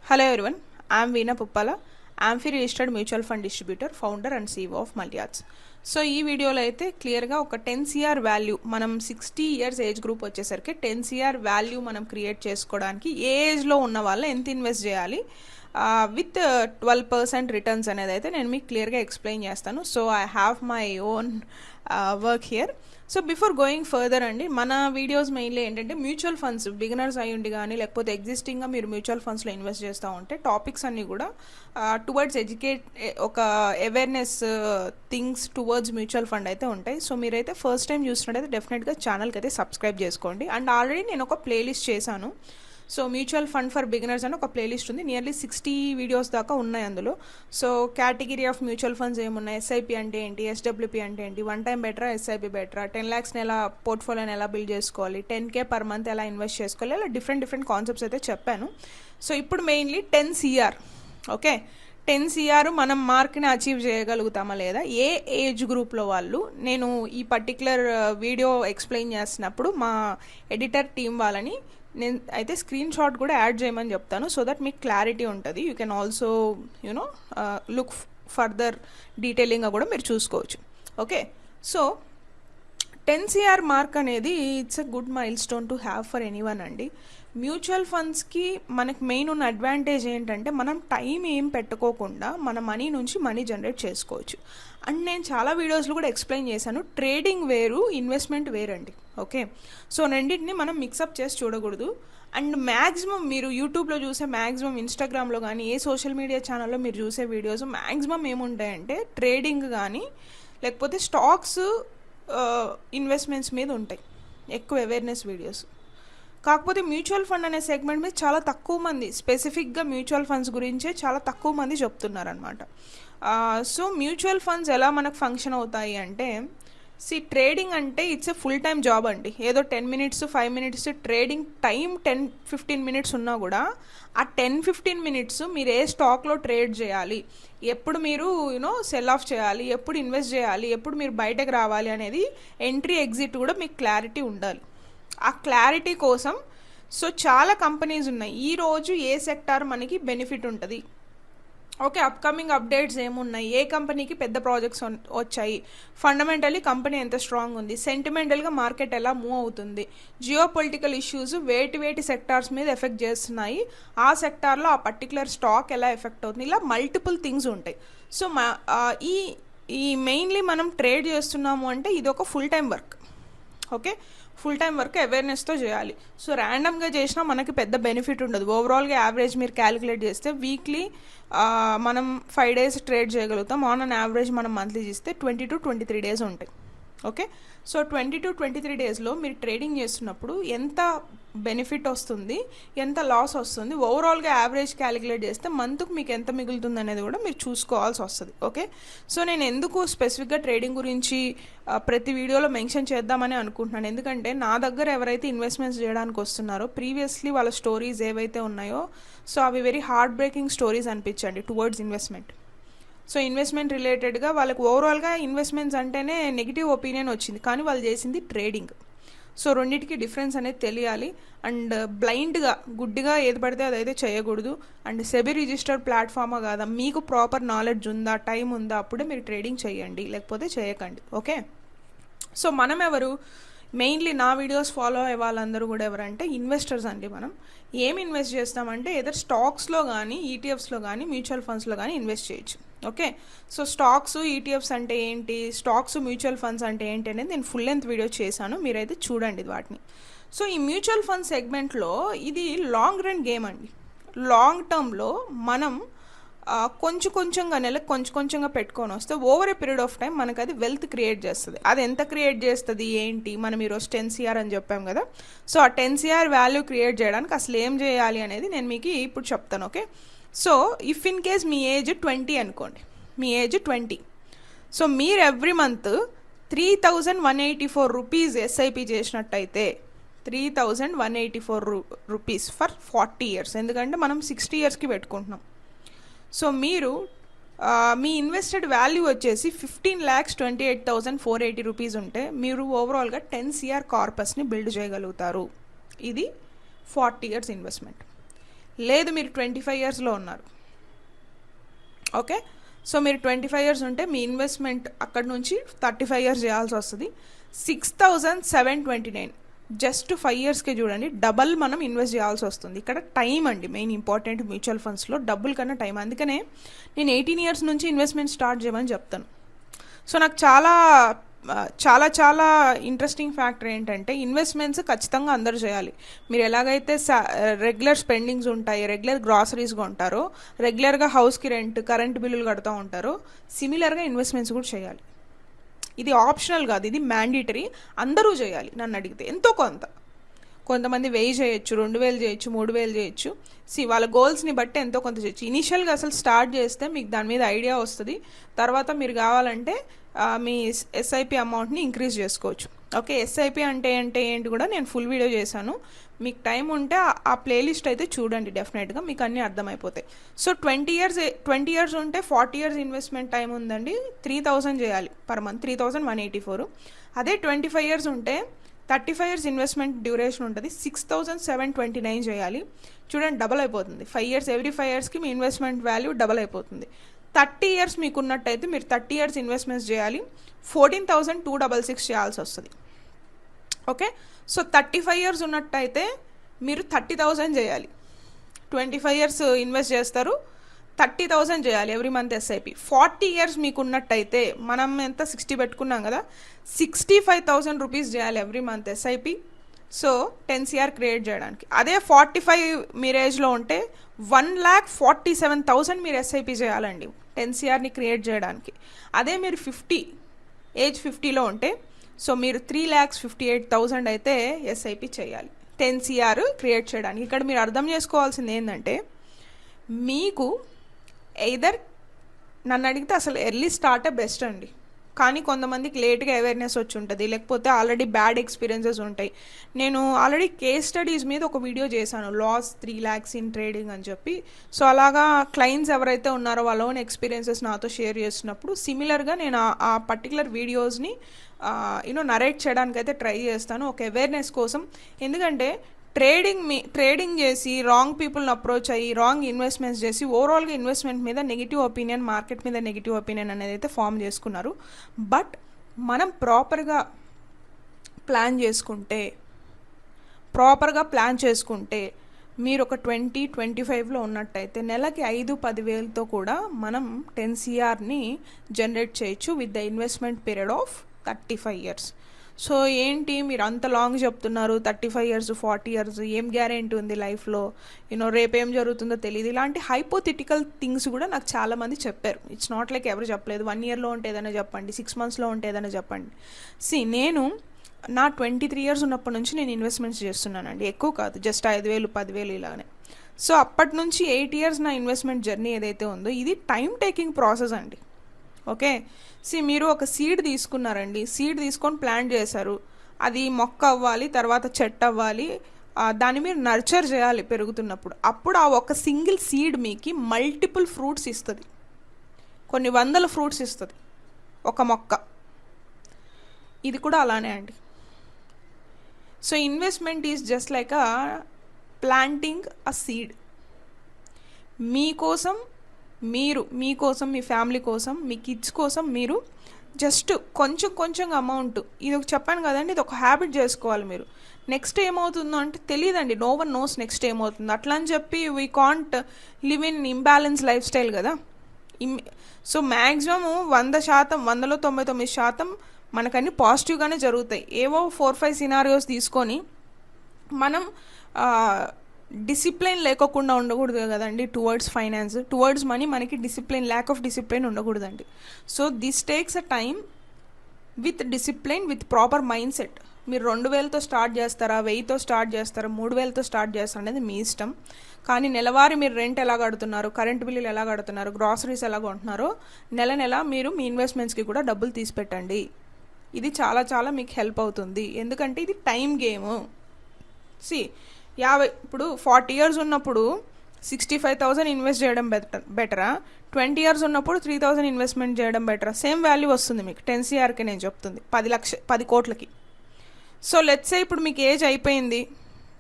Hello everyone, I am Veena Puppala. I am registered mutual fund distributor, founder and CEO of Multiarts. So ఈ వీడియోలో అయితే క్లియర్గా ఒక 10 CR value మనం 60 years age group వచ్చేసరికి 10 CR value మనం create చేసుకోవడానికి ఏ ఏజ్లో ఉన్న వాళ్ళు ఎంత ఇన్వెస్ట్ చేయాలి విత్ 12% రిటర్న్స్ అనేది అయితే నేను మీకు క్లియర్గా ఎక్స్ప్లెయిన్ చేస్తాను. So I have my own work here. So before going further అండి, మన వీడియోస్ మెయిన్లీ ఏంటంటే మ్యూచువల్ ఫండ్స్ బిగినర్స్ అయి ఉండి కానీ లేకపోతే ఎగ్జిస్టింగ్గా మీరు మ్యూచువల్ ఫండ్స్లో ఇన్వెస్ట్ చేస్తూ ఉంటే టాపిక్స్ అన్నీ కూడా టువర్డ్స్ ఒక awareness things towards mutual fund అయితే ఉంటాయి. సో మీరైతే ఫస్ట్ టైం చూసినట్టయితే డెఫినెట్గా ఛానల్కి అయితే సబ్స్క్రైబ్ చేసుకోండి. అండ్ ఆల్రెడీ నేను ఒక ప్లేలిస్ట్ చేశాను. So mutual fund for beginners అని ఒక ప్లేలిస్ట్ ఉంది. నియర్లీ 60 వీడియోస్ దాకా ఉన్నాయి అందులో. So category of mutual funds ఏమున్నాయి, ఎస్ఐపి అంటే ఏంటి, ఎస్డబ్ల్యూపీ అంటే ఏంటి, వన్ టైం బెటరా, ఎస్ఐపి బెటరా, 10 lakhsని ఎలా పోర్ట్ఫోలియోని ఎలా బిల్డ్ చేసుకోవాలి, 10K పర్ మంత్ ఎలా ఇన్వెస్ట్ చేసుకోవాలి, ఇలా డిఫరెంట్ కాన్సెప్ట్స్ అయితే చెప్పాను. సో ఇప్పుడు మెయిన్లీ 10 CR, ఓకే, 10 CR మనం మార్క్ని అచీవ్ చేయగలుగుతామా లేదా, ఏ ఏజ్ గ్రూప్లో వాళ్ళు, నేను ఈ పర్టికులర్ వీడియో ఎక్స్ప్లెయిన్ చేస్తున్నప్పుడు మా ఎడిటర్ టీం వాళ్ళని నేను అయితే స్క్రీన్ షాట్ కూడా యాడ్ చేయమని చెప్తాను. సో దట్ మీకు క్లారిటీ ఉంటుంది. You can also you know look further డీటెయిలింగ్గా కూడా మీరు చూసుకోవచ్చు. ఓకే, సో 10 CR మార్క్ అనేది it's a good milestone to have for anyone అండి. మ్యూచువల్ ఫండ్స్కి మనకి మెయిన్ ఉన్న అడ్వాంటేజ్ ఏంటంటే మనం టైం ఏం పెట్టుకోకుండా మన మనీ నుంచి మనీ జనరేట్ చేసుకోవచ్చు. అండ్ నేను చాలా వీడియోస్లో కూడా ఎక్స్ప్లెయిన్ చేశాను, ట్రేడింగ్ వేరు, ఇన్వెస్ట్మెంట్ వేరండి. ఓకే, సో రెండింటిని మనం మిక్సప్ చేసి చూడకూడదు. అండ్ మ్యాక్సిమం మీరు యూట్యూబ్లో చూసే మ్యాక్సిమం, ఇన్స్టాగ్రామ్లో కానీ ఏ సోషల్ మీడియా ఛానల్లో మీరు చూసే వీడియోస్ మ్యాక్సిమం ఏముంటాయంటే ట్రేడింగ్ కానీ లేకపోతే స్టాక్స్ ఇన్వెస్ట్మెంట్స్ మీద ఉంటాయి ఎక్కువ అవేర్నెస్ వీడియోస్. కాకపోతే మ్యూచువల్ ఫండ్ అనే సెగ్మెంట్ మీద చాలా తక్కువ మంది, స్పెసిఫిక్గా మ్యూచువల్ ఫండ్స్ గురించే చాలా తక్కువ మంది చెప్తున్నారనమాట. సో మ్యూచువల్ ఫండ్స్ ఎలా మనకు ఫంక్షన్ అవుతాయి అంటే, ట్రేడింగ్ అంటే it's a full time job అండి. ఏదో 10 minutes 5 minutes trading time 10-15 minutes ఉన్నా కూడా ఆ 10-15 minutes మీరు ఏ స్టాక్లో ట్రేడ్ చేయాలి, ఎప్పుడు మీరు సెల్ ఆఫ్ చేయాలి, ఎప్పుడు ఇన్వెస్ట్ చేయాలి, ఎప్పుడు మీరు బయటకు రావాలి అనేది ఎంట్రీ ఎగ్జిట్ కూడా మీకు క్లారిటీ ఉండాలి. ఆ క్లారిటీ కోసం సో చాలా కంపెనీస్ ఉన్నాయి. ఈరోజు ఏ సెక్టార్ మనకి బెనిఫిట్ ఉంటుంది, ఓకే, అప్కమింగ్ అప్డేట్స్ ఏమున్నాయి, ఏ కంపెనీకి పెద్ద ప్రాజెక్ట్స్ వచ్చాయి, ఫండమెంటలీ కంపెనీ ఎంత స్ట్రాంగ్ ఉంది, సెంటిమెంటల్గా మార్కెట్ ఎలా మూవ్ అవుతుంది, జియో పొలిటికల్ ఇష్యూస్ వేటి సెక్టార్స్ మీద ఎఫెక్ట్ చేస్తున్నాయి, ఆ సెక్టార్లో ఆ పర్టికులర్ స్టాక్ ఎలా ఎఫెక్ట్ అవుతుంది, ఇలా మల్టిపుల్ థింగ్స్ ఉంటాయి. సో ఈ మెయిన్లీ మనం ట్రేడ్ చేస్తున్నాము అంటే ఇది ఒక full time work. Okay, full time work అవేర్నెస్తో చేయాలి. సో ర్యాండమ్గా చేసినా మనకి పెద్ద బెనిఫిట్ ఉండదు. ఓవరాల్గా యావరేజ్ మీరు క్యాలిక్యులేట్ చేస్తే వీక్లీ మనం 5 days ట్రేడ్ చేయగలుగుతాం. ఆన్ అన్ యావరేజ్ మనం మంత్లీ చేస్తే 20 to 23 days ఉంటాయి. ఓకే, సో 20 to 23 daysలో మీరు ట్రేడింగ్ చేస్తున్నప్పుడు ఎంత బెనిఫిట్ వస్తుంది, ఎంత లాస్ వస్తుంది, ఓవరాల్గా యావరేజ్ క్యాలిక్యులేట్ చేస్తే మంత్కు మీకు ఎంత మిగులుతుంది అనేది కూడా మీరు చూసుకోవాల్సి వస్తుంది. ఓకే, సో నేను ఎందుకు స్పెసిఫిక్గా ట్రేడింగ్ గురించి ప్రతి వీడియోలో మెన్షన్ చేద్దామని అనుకుంటున్నాను, ఎందుకంటే నా దగ్గర ఎవరైతే ఇన్వెస్ట్మెంట్స్ చేయడానికి వస్తున్నారో ప్రీవియస్లీ వాళ్ళ స్టోరీస్ ఏవైతే ఉన్నాయో సో అవి వెరీ హార్ట్ బ్రేకింగ్ స్టోరీస్ అనిపించండి టువర్డ్స్ ఇన్వెస్ట్మెంట్. సో ఇన్వెస్ట్మెంట్ రిలేటెడ్గా వాళ్ళకి ఓవరాల్గా ఇన్వెస్ట్మెంట్స్ అంటేనే నెగిటివ్ ఒపీనియన్ వచ్చింది, కానీ వాళ్ళు చేసింది ట్రేడింగ్. సో రెండింటికి డిఫరెన్స్ అనేది తెలియాలి. అండ్ బ్లైండ్గా గుడ్డిగా ఏది పడితే అదైతే చేయకూడదు. అండ్ సెబీ రిజిస్టర్డ్ ప్లాట్ఫామా కాదా, మీకు ప్రాపర్ నాలెడ్జ్ ఉందా, టైం ఉందా, అప్పుడే మీరు ట్రేడింగ్ చేయండి, లేకపోతే చేయకండి. ఓకే, సో మనం ఎవరు, మెయిన్లీ నా వీడియోస్ ఫాలో అయ్యే వాళ్ళందరూ కూడా ఎవరంటే ఇన్వెస్టర్స్ అండి. మనం ఏం ఇన్వెస్ట్ చేస్తామంటే ఏదర్ స్టాక్స్లో కానీ ఈటీఎఫ్స్లో కానీ మ్యూచువల్ ఫండ్స్లో కానీ ఇన్వెస్ట్ చేయొచ్చు. ఓకే, సో స్టాక్స్ ఈటీఎఫ్స్ అంటే ఏంటి, స్టాక్స్ మ్యూచువల్ ఫండ్స్ అంటే ఏంటి అనేది నేను ఫుల్ లెంత్ వీడియో చేశాను, మీరైతే చూడండి వాటిని. సో ఈ మ్యూచువల్ ఫండ్ సెగ్మెంట్లో ఇది లాంగ్ రన్ గేమ్ అండి. లాంగ్ టర్మ్లో మనం కొంచెంగా నెలకు కొంచెంగా పెట్టుకొని వస్తే over a period of time మనకు అది వెల్త్ క్రియేట్ చేస్తుంది. అది ఎంత క్రియేట్ చేస్తుంది ఏంటి, మనం ఈరోజు 10 CR అని చెప్పాం కదా. సో ఆ 10 CR వాల్యూ క్రియేట్ చేయడానికి అసలు ఏం చేయాలి అనేది నేను మీకు ఇప్పుడు చెప్తాను. Okay, so if in case me age 20 అనుకోండి, మీ ఏజ్ 20, సో మీరు ఎవ్రీ మంత్ 3,184 రూపీస్ ఎస్ఐపి చేసినట్టయితే 3,184 రూపీస్ ఫర్ 40 years, ఎందుకంటే మనం 60 yearsకి పెట్టుకుంటున్నాం. సో మీరు మీ ఇన్వెస్టెడ్ వాల్యూ వచ్చేసి 15,28,480 రూపీస్ ఉంటే మీరు ఓవరాల్గా 10 CR కార్పస్ని బిల్డ్ చేయగలుగుతారు. ఇది 40 years ఇన్వెస్ట్మెంట్. లేదు మీరు 25 ఇయర్స్లో ఉన్నారు, ఓకే. సో మీరు 25 ఇయర్స్ ఉంటే మీ ఇన్వెస్ట్మెంట్ అక్కడ నుంచి 35 ఇయర్స్ చేయాల్సి వస్తుంది. 6,729 జస్ట్ 5 ఇయర్స్కే చూడండి, డబల్ మనం ఇన్వెస్ట్ చేయాల్సి వస్తుంది. ఇక్కడ టైం అండి మెయిన్ ఇంపార్టెంట్ మ్యూచువల్ ఫండ్స్లో, డబ్బుల కన్నా టైం. అందుకనే నేను 18 ఇయర్స్ నుంచి ఇన్వెస్ట్మెంట్ స్టార్ట్ చేయమని చెప్తాను. సో నాకు చాలా చాలా చాలా ఇంట్రెస్టింగ్ ఫ్యాక్టర్ ఏంటంటే ఇన్వెస్ట్మెంట్స్ ఖచ్చితంగా అందరూ చేయాలి. మీరు ఎలాగైతే రెగ్యులర్ స్పెండింగ్స్ ఉంటాయి, రెగ్యులర్ గ్రాసరీస్ కొంటారో, రెగ్యులర్గా హౌస్కి రెంట్ కరెంట్ బిల్లులు కడుతూ ఉంటారో, సిమిలర్గా ఇన్వెస్ట్మెంట్స్ కూడా చేయాలి. ఇది ఆప్షనల్ కాదు, ఇది మ్యాండేటరీ, అందరూ చేయాలి. నన్ను అడిగితే ఎంతో కొంతమంది 1000 చేయొచ్చు, 2000 చేయొచ్చు, 3000 చేయొచ్చు. వాళ్ళ గోల్స్ని బట్టి ఎంతో కొంత చేయొచ్చు. ఇనీషియల్గా అసలు స్టార్ట్ చేస్తే మీకు దాని మీద ఐడియా వస్తుంది. తర్వాత మీరు కావాలంటే మీ ఎస్ఐపి అమౌంట్ని ఇంక్రీజ్ చేసుకోవచ్చు. ఓకే, ఎస్ఐపి అంటే ఏంటి కూడా నేను ఫుల్ వీడియో చేశాను. మీకు టైం ఉంటే ఆ ప్లేలిస్ట్ అయితే చూడండి, డెఫినెట్గా మీకు అన్నీ అర్థమైపోతాయి. సో 20 ఇయర్స్ ఉంటే 40 ఇయర్స్ ఇన్వెస్ట్మెంట్ టైం ఉందండి. 3000 చేయాలి పర్ మంత్, 3184. అదే 25 ఇయర్స్ ఉంటే 35 ఇయర్స్ ఇన్వెస్ట్మెంట్ డ్యూరేషన్ ఉంటుంది, 6,729 చేయాలి. చూడండి డబల్ అయిపోతుంది. 5 ఇయర్స్, ఎవ్రీ 5 ఇయర్స్కి మీ ఇన్వెస్ట్మెంట్ వాల్యూ డబల్ అయిపోతుంది. 30 ఇయర్స్ మీకు ఉన్నట్టయితే మీరు 30 ఇయర్స్ ఇన్వెస్ట్మెంట్స్ చేయాలి, 14,266 చేయాల్సి వస్తుంది. ఓకే, సో 35 ఇయర్స్ ఉన్నట్టయితే మీరు 30,000 చేయాలి. 25 ఇయర్స్ ఇన్వెస్ట్ చేస్తారు, 30,000 చేయాలి ఎవ్రీ మంత్ ఎస్ఐపి. 40 ఇయర్స్ మీకు ఉన్నట్టయితే మనం ఎంత 60 పెట్టుకున్నాం కదా, 65,000 రూపీస్ చేయాలి every month SIP. So 10 CR create చేయడానికి. అదే 45 మీరు ఏజ్లో ఉంటే 1,47,000 మీరు ఎస్ఐపి చేయాలండి 10 CRని క్రియేట్ చేయడానికి. అదే మీరు 50లో ఉంటే సో మీరు 3,58,000 అయితే ఎస్ఐపి చేయాలి 10 CR క్రియేట్ చేయడానికి. ఇక్కడ మీరు అర్థం చేసుకోవాల్సింది ఏంటంటే మీకు ఎయిదర్ నన్ను అడిగితే అసలు ఎర్లీ స్టార్టే బెస్ట్ అండి. కానీ కొంతమందికి లేట్గా అవేర్నెస్ వచ్చి ఉంటుంది, లేకపోతే ఆల్రెడీ బ్యాడ్ ఎక్స్పీరియన్సెస్ ఉంటాయి. నేను ఆల్రెడీ కేస్ స్టడీస్ మీద ఒక వీడియో చేశాను, లాస్ 3 lakhs ఇన్ ట్రేడింగ్ అని చెప్పి. సో అలాగా క్లయింట్స్ ఎవరైతే ఉన్నారో వాళ్ళ ఓన్ ఎక్స్పీరియన్సెస్ నాతో షేర్ చేసినప్పుడు సిమిలర్గా నేను ఆ పర్టికులర్ వీడియోస్ని నరేట్ చేయడానికి అయితే ట్రై చేస్తాను, ఒక అవేర్నెస్ కోసం. ఎందుకంటే ట్రేడింగ్ చేసి రాంగ్ పీపుల్ని అప్రోచ్ అయ్యి రాంగ్ ఇన్వెస్ట్మెంట్స్ చేసి ఓవరాల్గా ఇన్వెస్ట్మెంట్ మీద నెగిటివ్ ఒపీనియన్, మార్కెట్ మీద నెగిటివ్ ఒపీనియన్ అనేది అయితే ఫామ్ చేసుకున్నారు. బట్ మనం ప్రాపర్గా ప్లాన్ చేసుకుంటే మీరు ఒక 20-25లో ఉన్నట్టయితే నెలకి 5-10 వేలతో కూడా మనం 10 CRని జనరేట్ చేయొచ్చు with the investment period of 35 years. So ఏంటి మీరు అంత లాంగ్ చెప్తున్నారు, 35 ఇయర్స్ 40 ఇయర్స్, ఏం గ్యారెంటీ ఉంది లైఫ్లో, రేపేం జరుగుతుందో తెలియదు, ఇలాంటి హైపోథెటికల్ థింగ్స్ కూడా నాకు చాలామంది చెప్పారు. ఇట్స్ నాట్ లైక్ ఎవరు చెప్పలేదు. 1 ఇయర్లో ఉంటే ఏదైనా చెప్పండి, 6 monthsలో ఉంటే ఏదైనా చెప్పండి. నేను నా 23 ఇయర్స్ ఉన్నప్పటి నుంచి నేను ఇన్వెస్ట్మెంట్స్ చేస్తున్నానండి, ఎక్కువ కాదు, జస్ట్ 5,000 10,000 ఇలానే. సో అప్పటి నుంచి 8 years నా ఇన్వెస్ట్మెంట్ జర్నీ ఏదైతే ఉందో ఇది టైం టేకింగ్ ప్రాసెస్ అండి. ఓకే, మీరు ఒక సీడ్ తీసుకున్నారండి, సీడ్ తీసుకొని ప్లాంట్ చేశారు, అది మొక్క అవ్వాలి, తర్వాత చెట్టు అవ్వాలి, దాన్ని మీరు నర్చర్ చేయాలి పెరుగుతున్నప్పుడు. అప్పుడు ఆ ఒక సింగిల్ సీడ్ మీకు మల్టిపుల్ ఫ్రూట్స్ ఇస్తుంది, కొన్ని 100 ఫ్రూట్స్ ఇస్తుంది ఒక మొక్క. ఇది కూడా అలానే అండి. So investment is just like a planting a seed. మీకోసం, మీ ఫ్యామిలీ కోసం, మీ కిడ్స్ కోసం మీరు జస్ట్ కొంచెం అమౌంట్, ఇది ఒక చెప్పాను కదండి, ఇది ఒక హ్యాబిట్ చేసుకోవాలి మీరు. నెక్స్ట్ ఏమవుతుందో అంటే తెలియదండి, నో వన్ నోస్ నెక్స్ట్ ఏమవుతుందో. అట్లా అని చెప్పి we can't live in imbalance life style కదా. సో మ్యాక్సిమం 100%, 100లో 99% మనకన్నీ పాజిటివ్గానే జరుగుతాయి. ఏవో 4-5 సినారియోస్ తీసుకొని మనం డిసిప్లిన్ లేకోకుండా ఉండకూడదు కదండి. టువర్డ్స్ ఫైనాన్స్, టువర్డ్స్ మనీ మనకి డిసిప్లిన్, ల్యాక్ ఆఫ్ డిసిప్లిన్ ఉండకూడదండి. So this takes a time with discipline, with proper mind set. మీరు 2,000తో స్టార్ట్ చేస్తారా, 1000తో స్టార్ట్ చేస్తారా, 3,000తో స్టార్ట్ చేస్తారా అనేది మీ ఇష్టం. కానీ నెలవారీ మీరు రెంట్ ఎలా కడుతున్నారు, కరెంట్ బిల్లులు ఎలా కడుతున్నారు, గ్రాసరీస్ ఎలా కొంటున్నారో నెల మీరు మీ ఇన్వెస్ట్మెంట్స్కి కూడా డబ్బులు తీసి పెట్టండి. ఇది చాలా చాలా మీకు హెల్ప్ అవుతుంది. ఎందుకంటే ఇది టైం గేము. ఇప్పుడు 40 years ఉన్నప్పుడు 65,000 ఇన్వెస్ట్ చేయడం బెటరా, 20 years ఉన్నప్పుడు 3,000 ఇన్వెస్ట్మెంట్ చేయడం బెటరా? సేమ్ వాల్యూ వస్తుంది మీకు. 10 CRకి నేను చెప్తుంది 10 కోట్లకి. సో లెట్స్ సే ఇప్పుడు మీకు ఏజ్ అయిపోయింది,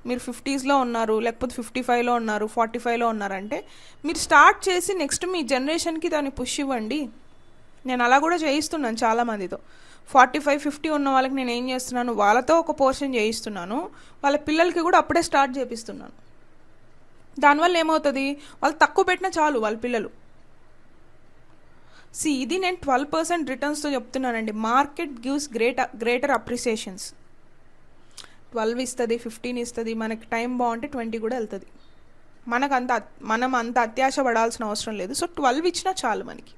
మీరు 50స్లో ఉన్నారు, లేకపోతే 55లో ఉన్నారు, 45లో ఉన్నారంటే మీరు స్టార్ట్ చేసి నెక్స్ట్ మీ జనరేషన్కి దాన్ని పుష్ ఇవ్వండి. నేను అలా కూడా చేయిస్తున్నాను చాలామందితో. 45-50 ఉన్న వాళ్ళకి నేను ఏం చేస్తున్నాను, వాళ్ళతో ఒక పోర్షన్ చేయిస్తున్నాను, వాళ్ళ పిల్లలకి కూడా అప్పుడే స్టార్ట్ చేపిస్తున్నాను. దానివల్ల ఏమవుతుంది, వాళ్ళు తక్కువ పెట్టినా చాలు వాళ్ళ పిల్లలు. ఇది నేను 12% రిటర్న్స్తో చెప్తున్నానండి. Market gives greater appreciations. 12 ఇస్తుంది, 15 ఇస్తుంది, మనకి టైం బాగుంటే 20 కూడా వెళ్తుంది. మనం అంత అత్యాశ పడాల్సిన అవసరం లేదు. సో 12 ఇచ్చినా చాలు మనకి.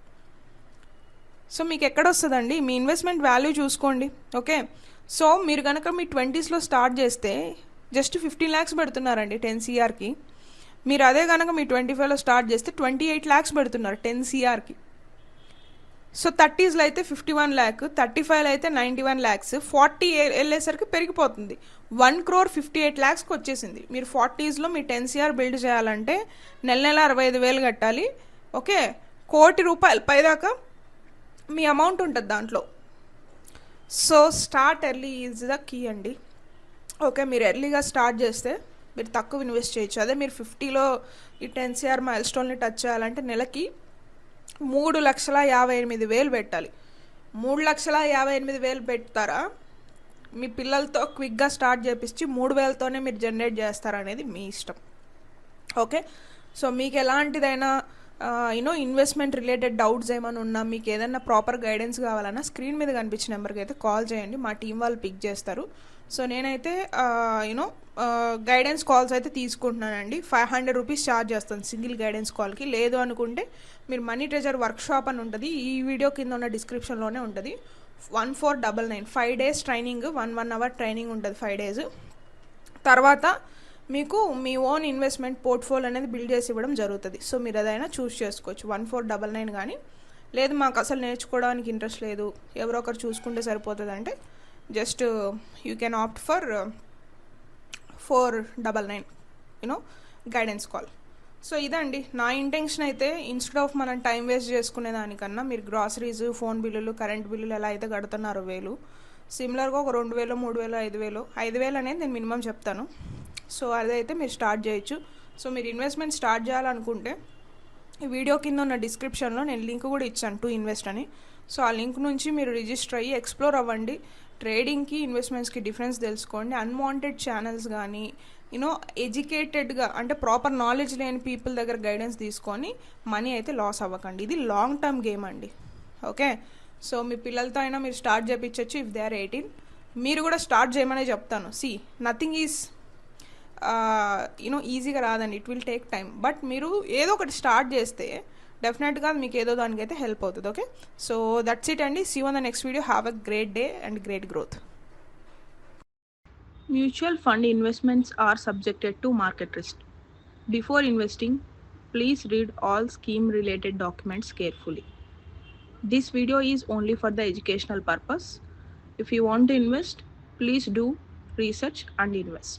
సో మీకు ఎక్కడ వస్తుందండి, మీ ఇన్వెస్ట్మెంట్ వాల్యూ చూసుకోండి. ఓకే, సో మీరు కనుక మీ 20స్లో స్టార్ట్ చేస్తే జస్ట్ 15 lakhs పెడుతున్నారండి 10 crకి. మీరు అదే కనుక మీ 25లో స్టార్ట్ చేస్తే 28 lakhs పెడుతున్నారు 10 crకి. సో 30స్లో అయితే 51 lakh, 35లో అయితే 91 lakhs, 40 వెళ్ళేసరికి పెరిగిపోతుంది. 1,58 lakhsకి వచ్చేసింది. మీరు 40స్లో మీ 10 crore బిల్డ్ చేయాలంటే నెల 65,000 కట్టాలి. ఓకే, ₹1,00,00,000 పైదాకా మీ అమౌంట్ ఉంటుంది దాంట్లో. So start early is the key అండి. ఓకే, మీరు ఎర్లీగా స్టార్ట్ చేస్తే మీరు తక్కువ ఇన్వెస్ట్ చేయొచ్చు. అదే మీరు 50లో ఈ 10 crore మైల్ స్టోన్ని టచ్ చేయాలంటే నెలకి 3,58,000 పెట్టాలి. 3,58,000 పెడతారా, మీ పిల్లలతో క్విక్గా స్టార్ట్ చేపించి 3,000తోనే మీరు జనరేట్ చేస్తారనేది మీ ఇష్టం. ఓకే, సో మీకు ఎలాంటిదైనా ఇన్వెస్ట్మెంట్ రిలేటెడ్ డౌట్స్ ఏమైనా ఉన్నా, మీకు ఏదైనా ప్రాపర్ గైడెన్స్ కావాలన్నా స్క్రీన్ మీద కనిపించిన నెంబర్కి అయితే కాల్ చేయండి, మా టీం వాళ్ళు పిక్ చేస్తారు. సో నేనైతే గైడెన్స్ కాల్స్ అయితే తీసుకుంటున్నానండి. 500 రూపీస్ ఛార్జ్ చేస్తాను సింగిల్ గైడెన్స్ కాల్కి. లేదు అనుకుంటే మీరు మనీ ట్రెజర్ వర్క్షాప్ అని ఉంటుంది, ఈ వీడియో కింద ఉన్న డిస్క్రిప్షన్లోనే ఉంటుంది. 1499 5 days ట్రైనింగ్, 1 hour ట్రైనింగ్ ఉంటుంది 5 days. తర్వాత మీకు మీ ఓన్ ఇన్వెస్ట్మెంట్ పోర్ట్ఫోలియో అనేది బిల్డ్ చేసి ఇవ్వడం జరుగుతుంది. సో మీరు ఏదైనా చూస్ చేసుకోవచ్చు. 1499 కానీ, లేదు మాకు అసలు నేర్చుకోవడానికి ఇంట్రెస్ట్ లేదు, ఎవరో ఒకరు చూసుకుంటే సరిపోతుంది అంటే just you can opt for 499 guidance call. So ఇదండి నా ఇంటెన్షన్ అయితే. ఇన్స్టెడ్ ఆఫ్ మనం టైం వేస్ట్ చేసుకునే దానికన్నా మీరు గ్రాసరీస్, ఫోన్ బిల్లులు, కరెంట్ బిల్లులు ఎలా అయితే కడుతున్నారో 1000, సిమిలర్గా ఒక 2,000, 3,000, 5,000. 5,000 అనేది నేను మినిమం చెప్తాను. సో అదైతే మీరు స్టార్ట్ చేయొచ్చు. సో మీరు ఇన్వెస్ట్మెంట్ స్టార్ట్ చేయాలనుకుంటే ఈ వీడియో కింద ఉన్న డిస్క్రిప్షన్లో నేను లింక్ కూడా ఇచ్చాను టు ఇన్వెస్ట్ అని. సో ఆ లింక్ నుంచి మీరు రిజిస్టర్ అయ్యి ఎక్స్ప్లోర్ అవ్వండి. ట్రేడింగ్కి, ఇన్వెస్ట్మెంట్స్కి డిఫరెన్స్ తెలుసుకోండి. అన్వాంటెడ్ ఛానల్స్ కానీ ఎడ్యుకేటెడ్గా అంటే ప్రాపర్ నాలెడ్జ్ లేని పీపుల్ దగ్గర గైడెన్స్ తీసుకొని మనీ అయితే లాస్ అవ్వకండి. ఇది లాంగ్ టర్మ్ గేమ్ అండి. ఓకే, సో మీ పిల్లలతో అయినా మీరు స్టార్ట్ చేయించవచ్చు. ఇఫ్ దే ఆర్ 18 మీరు కూడా స్టార్ట్ చేయమనే చెప్తాను. నథింగ్ ఈజ్ ఈజీగా రాదండి, it will take time. But మీరు ఏదో ఒకటి స్టార్ట్ చేస్తే డెఫినెట్గా మీకు ఏదో దానికైతే హెల్ప్ అవుతుంది. ఓకే, సో దట్స్ ఇట్ అండి. See on the next video. Have a great day and great growth. Mutual fund investments are subjected to market risk. Before investing, please read all scheme related documents carefully. This video is only for the educational purpose. If you want to invest, please do research and invest.